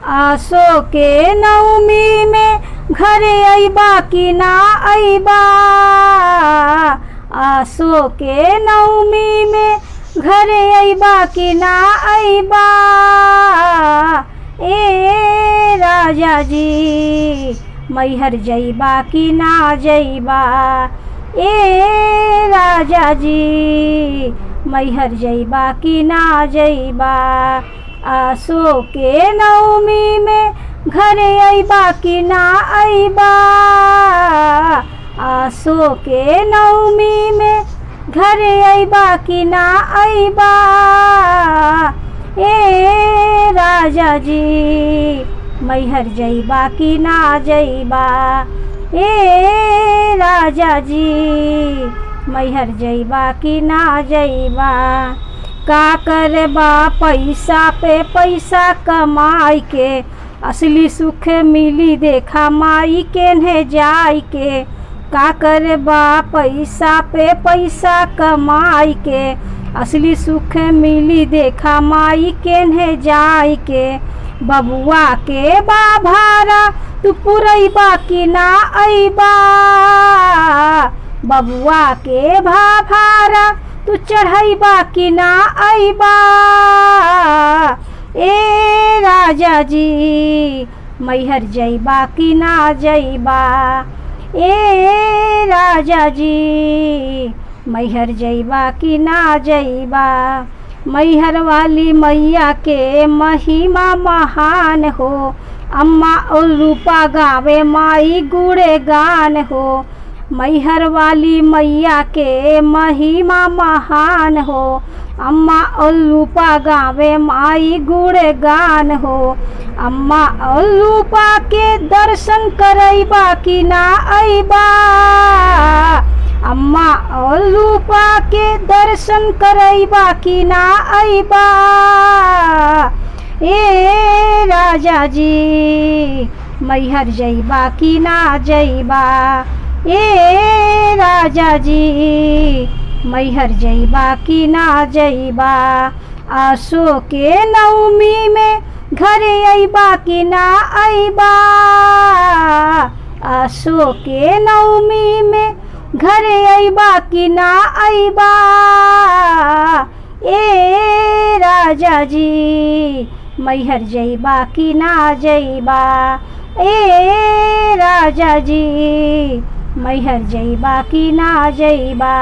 आसो के नवमी में घरे अइबा कि ना अइबा। आसो के नवमी में घरे अइबा कि ना अइबा। ए राजा जी मैहर जइबा कि ना जइबा। ए राजा जी मैहर जइबा कि ना जइबा। आसो के नवमी में घरे अइबा कि ना अइबा। आसो के नवमी में घरे अइबा कि ना अइबा। ए राजा जी मैहर जइबा कि ना जइबा। ए राजा जी मैहर जइबा कि ना जइबा। का करबा पैसा पे पैसा कमाई के, असली सुख मिली देखा माई के ने जाई के। का करबा पैसा पे पैसा कमाई के, असली सुख मिली देखा माई के ने जाई के। बबुआ के बाभारा तू पुरैबा कि ना अइबा। बबुआ के भाभारा तू चढ़ैबा कि ना अइबा। ए राजा जी मैहर जइबा कि ना जइबा। ए राजा जी मैहर जइबा कि ना जइबा। मैहर वाली मैया के महिमा महान हो, अम्मा और रूपा गावे माई गुणे गान हो। मैहर वाली मैया के महिमा महान हो, अम्मा और रूपा गावे माई गुणे गान हो। अम्मा और रूपा के दर्शन करैबा कि ना अइबा। अम्मा और रूपा के दर्शन करैबा कि ना अइबा। ए राजा जी मैहर जइबा कि ना जइबा। ए राजा जी मैहर जइबा कि ना जइबा। आसो के नवमी में घरे अइबा कि ना अइबा। आसो के नवमी में घरे अइबा कि ना अइबा। ए राजा जी मैहर जइबा कि ना जइबा। ए राजा जी मैहर जइबा कि ना जइबा।